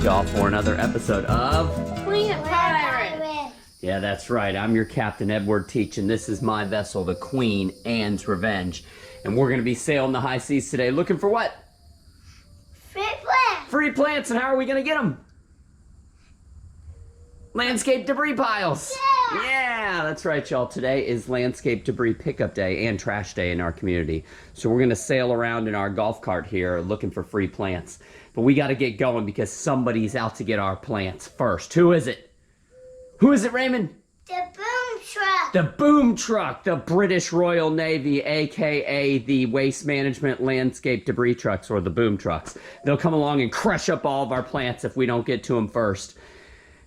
y'all, for another episode of Plant Pirate. Yeah, that's right. I'm your Captain Edward Teach, and this is my vessel, the Queen Anne's Revenge. And we're going to be sailing the high seas today looking for what? Free plants. Free plants, and how are we going to get them? Landscape debris piles. Yeah, that's right, y'all. Today is landscape debris pickup day and trash day in our community. So we're going to sail around in our golf cart here looking for free plants. But we got to get going because somebody's out to get our plants first. Who is it? Who is it, Raymond? The boom truck. The boom truck, the British Royal Navy, aka the waste management landscape debris trucks, or the boom trucks. They'll come along and crush up all of our plants if we don't get to them first.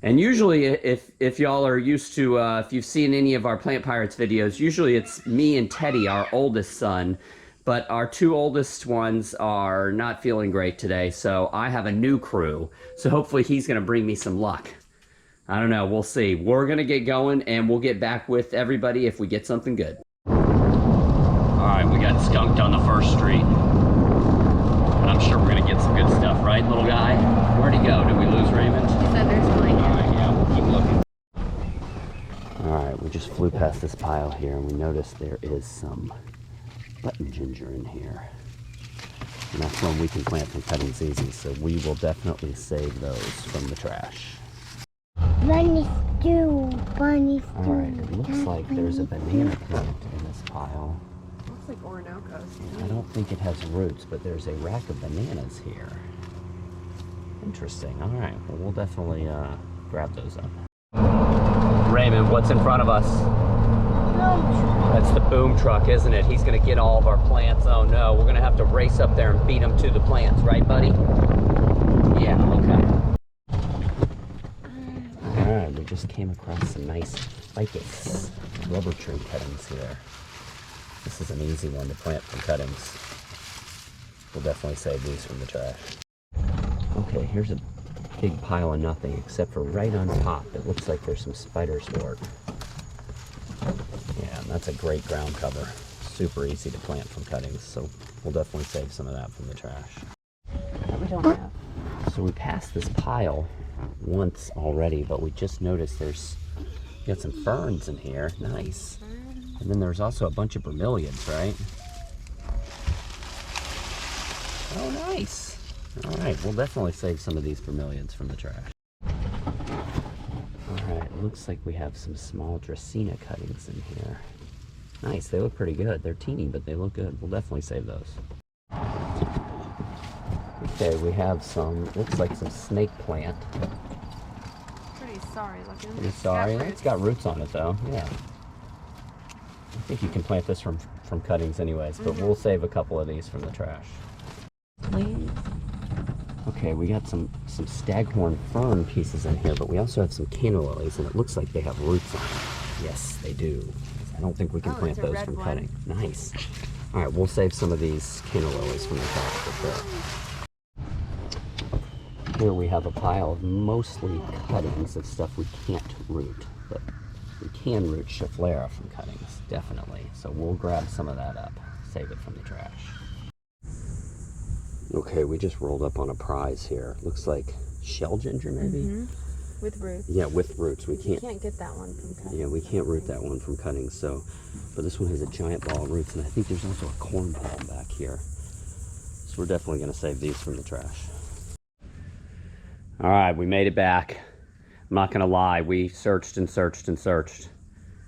And usually, if y'all are used to, if you've seen any of our Plant Pirates videos, usually it's me and Teddy, our oldest son, but our two oldest ones are not feeling great today, so I have a new crew. So hopefully he's gonna bring me some luck. I don't know, we'll see. We're gonna get going and we'll get back with everybody if we get something good. All right, we got skunked on the first street. And I'm sure we're gonna get some good stuff, right, little guy? Where'd he go? Did we lose Raymond? He's under his blanket. All right, yeah, we'll keep looking. All right, we just flew past this pile here and we noticed there is some button ginger in here. And that's one we can plant from cuttings easy, so we will definitely save those from the trash. Bunny stew. Bunny stew. All right, it looks like there's a banana plant in this pile. Looks like Orinoco's. I don't think it has roots, but there's a rack of bananas here. Interesting. All right, well, we'll definitely grab those up. Raymond, what's in front of us? That's the boom truck, isn't it? He's gonna get all of our plants. Oh no, we're gonna have to race up there and beat him to the plants, right, buddy? Yeah, okay. All right, we just came across some nice ficus rubber tree cuttings here. This is an easy one to plant from cuttings. We'll definitely save these from the trash. Okay, here's a big pile of nothing, except for right on top, it looks like there's some spider's wort. Yeah, and that's a great ground cover. Super easy to plant from cuttings, so we'll definitely save some of that from the trash. That we don't have. So we passed this pile once already, but we just noticed there's got some ferns in here. Nice. And then there's also a bunch of bromeliads, right? Oh, nice. All right, we'll definitely save some of these bromeliads from the trash. All right, it looks like we have some small Dracaena cuttings in here. Nice, they look pretty good. They're teeny, but they look good. We'll definitely save those. Okay, we have some, looks like some snake plant. Pretty sorry looking. Pretty sorry. It's got roots on it though, yeah. I think you can plant this from cuttings anyways, but we'll save a couple of these from the trash. Please. Okay, we got some staghorn fern pieces in here, but we also have some canna lilies, and it looks like they have roots on it. Yes, they do. I don't think we can plant those from cutting. Nice. All right, we'll save some of these canna lilies from the trash for sure. Here we have a pile of mostly cuttings of stuff we can't root, but we can root Schefflera from cuttings, definitely. So we'll grab some of that up, save it from the trash. Okay, we just rolled up on a prize here. Looks like shell ginger, maybe? With roots. Yeah, with roots. We You can't get that one from cuttings. Yeah, we can't root that one from cuttings, so, but this one has a giant ball of roots, and I think there's also a corn palm back here. So we're definitely gonna save these from the trash. All right, we made it back. I'm not gonna lie, we searched and searched and searched.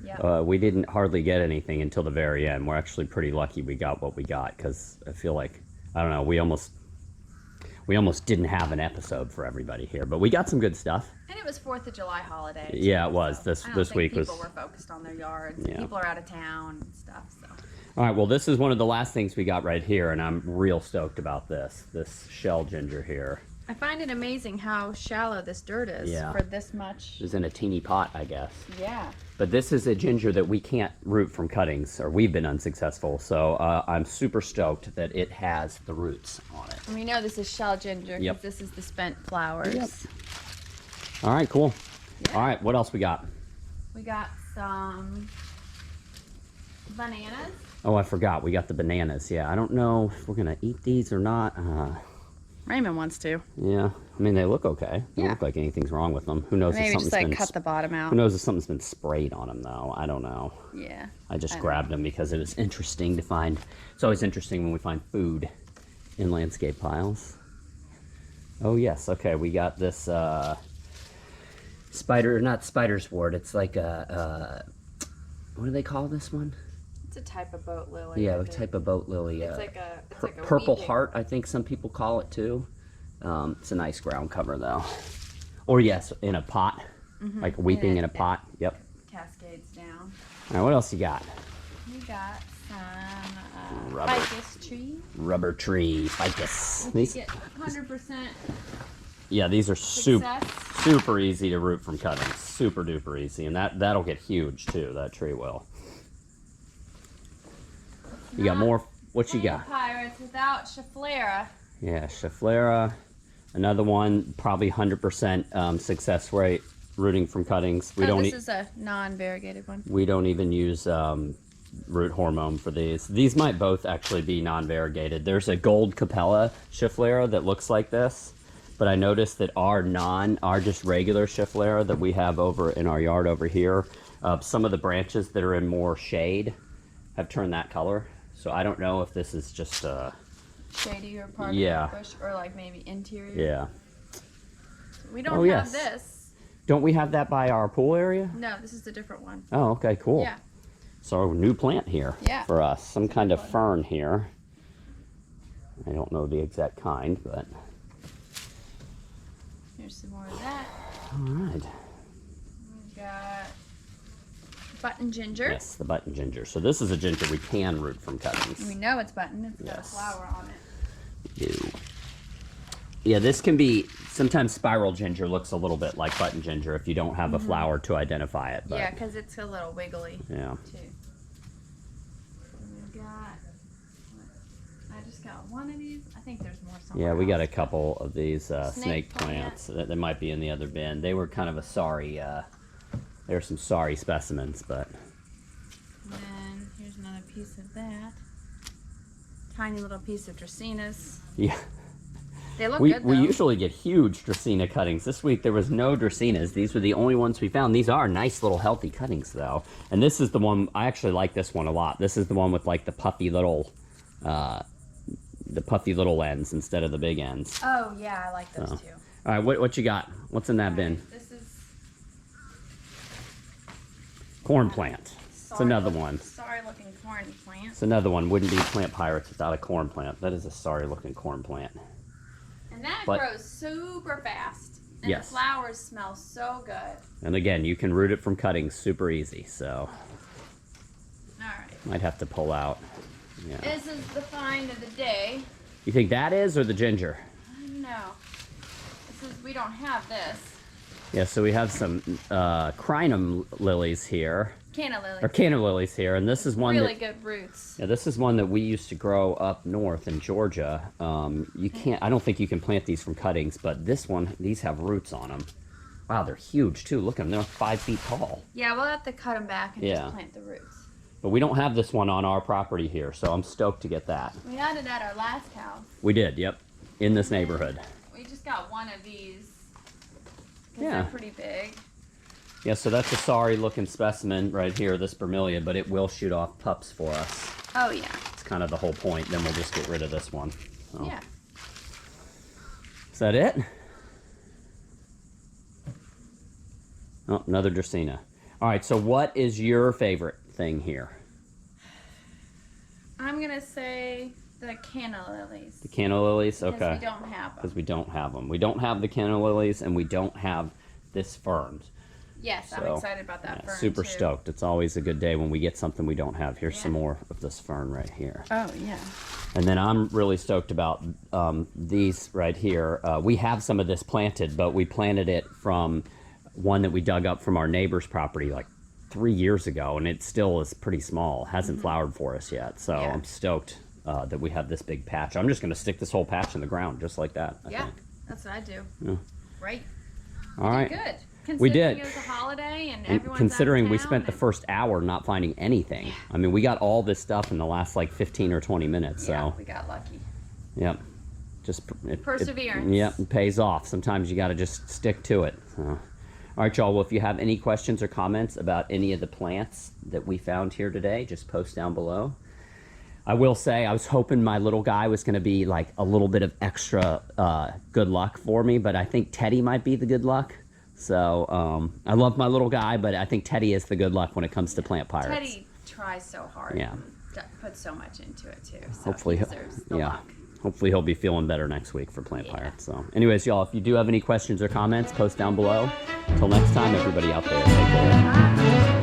Yeah. We didn't hardly get anything until the very end. We're actually pretty lucky we got what we got, because I feel like, I don't know, we almost didn't have an episode for everybody here, but we got some good stuff. And it was 4th of July holiday. Yeah, it was. So This week was. People were focused on their yards. Yeah. People are out of town and stuff. So. All right, well, this is one of the last things we got right here, and I'm real stoked about this shell ginger here. I find it amazing how shallow this dirt is for this much. It was in a teeny pot, I guess. Yeah. But this is a ginger that we can't root from cuttings, or we've been unsuccessful, so I'm super stoked that it has the roots on it. And we know this is shell ginger because this is the spent flowers. Yep. All right, cool. Yeah. All right, what else we got? We got some bananas. Oh, I forgot. We got the bananas. Yeah, I don't know if we're going to eat these or not. Raymond wants to. Yeah, I mean, they look okay. They Yeah. look like anything's wrong with them. Who knows if Maybe something's just like been cut the bottom out. Who knows if something's been sprayed on them, though? I don't know. Yeah. I just I don't grabbed them because it was interesting to find. It's always interesting when we find food in landscape piles. Oh, yes. Okay, we got this not spider's wort. It's like a, what do they call this one? It's a type of boat lily. Yeah, I a think. type of boat lily. It's like a purple weeping. heart, I think some people call it too. It's a nice ground cover though. Or yes, in a pot, like weeping in a pot. Yep. Cascades down. All right, what else you got? We got some Rubber. ficus tree. Rubber tree, ficus. We These, get 100% yeah, these are success. super easy to root from cuttings. Super duper easy, and that'll get huge too. That tree will. You got more? What you got? Pirates without Schefflera. Yeah, Schefflera. Another one, probably 100% success rate rooting from cuttings. This is a non-variegated one. We don't even use root hormone for these. These might both actually be non-variegated. There's a gold Capella Schefflera that looks like this, but I noticed that our just regular Schefflera that we have over in our yard over here, some of the branches that are in more shade have turned that color. So I don't know if this is just Shadier part Yeah. of the bush, or like maybe interior. yeah. We don't Oh, have yes. this. Don't we have that by our pool area? No, this is a different one. Oh, okay, cool. Yeah. So new plant here Yeah. for us. Some kind of fern here. I don't know the exact kind, but Here's some more of that. all right. We've got button ginger. Yes, the button ginger. So this is a ginger we can root from cuttings. We know it's button. It's got a Yes. flower on it. Do. Yeah, this can be, sometimes spiral ginger looks a little bit like button ginger if you don't have a flower to identify it. But Yeah, because it's a little wiggly yeah. too. We've got. I just got one of these. I think there's more somewhere. Yeah, we got a else. couple of these snake Snake plants that might be in the other bin. They were kind of a sorry, there are some sorry specimens, but And then here's another piece of that. Tiny little piece of Dracaenas. yeah. They look We good though. usually get huge Dracaena cuttings. This week there was no Dracaenas. These were the only ones we found. These are nice little healthy cuttings though. And this is the one, I actually like this one a lot. This is the one with like the puffy little ends instead of the big ends. Oh yeah, I like those Oh. too. All right, what you got? What's in that bin? This is Corn plant. It's another one. Sorry looking corn plant. It's another one. Wouldn't be plant pirates without a corn plant. That is a sorry looking corn plant. And that But- grows super fast. And Yes. the flowers smell so good. And again, you can root it from cuttings super easy. So Alright. might have to pull out. Yeah. This is the find of the day. You think that is or the ginger? I don't know. This is, we don't have this. Yeah, so we have some crinum lilies here, Canna lily. or canna lilies here, and this is one Really that good roots. yeah, this is one that we used to grow up north in Georgia. You can't, I don't think you can plant these from cuttings, but this one, these have roots on them. Wow, they're huge too. Look at them; they're 5 feet tall. Yeah, we'll have to cut them back and Yeah. just plant the roots. But we don't have this one on our property here, so I'm stoked to get that. We had it at our last house. We did, yep, in this neighborhood. We just got one of these. 'Cause Yeah. they're pretty big. Yeah, so that's a sorry looking specimen right here, this bromeliad, but it will shoot off pups for us. Oh yeah. It's kind of the whole point. Then we'll just get rid of this one. So. Yeah. Is that it? Oh, another Dracaena. All right, so what is your favorite thing here? I'm gonna say the canna lilies. The canna lilies? Because Okay. we don't have them. Because we don't have them. We don't have the canna lilies, and we don't have this fern. Yes, I'm So, excited about that Yeah, fern super too. stoked. It's always a good day when we get something we don't have. Here's some Yeah. more of this fern right here. Oh yeah. And then I'm really stoked about these right here. We have some of this planted, but we planted it from one that we dug up from our neighbor's property like 3 years ago, and it still is pretty small. Hasn't flowered for us yet. So Yeah. I'm stoked that we have this big patch. I'm just going to stick this whole patch in the ground just like that, I Yeah, think. that's what I do. Yeah. Right. All right. Good. Considering We did. It was a holiday and And everyone's considering out we of spent the town first hour not finding anything. I mean, we got all this stuff in the last like 15 or 20 minutes. and- Yeah, So, we got lucky. yep. Perseverance. Yep, it pays off. Sometimes you got to just stick to it. So. All right, y'all. Well, if you have any questions or comments about any of the plants that we found here today, just post down below. I will say I was hoping my little guy was going to be like a little bit of extra good luck for me, but I think Teddy might be the good luck. So I love my little guy, but I think Teddy is the good luck when it comes to plant pirates. Teddy tries so hard. Yeah. Puts so much into it too. So Hopefully, he deserves the luck. Hopefully he'll be feeling better next week for plant pirates. So, anyways, y'all, if you do have any questions or comments, post down below. Until next time, everybody out there, take care. Bye.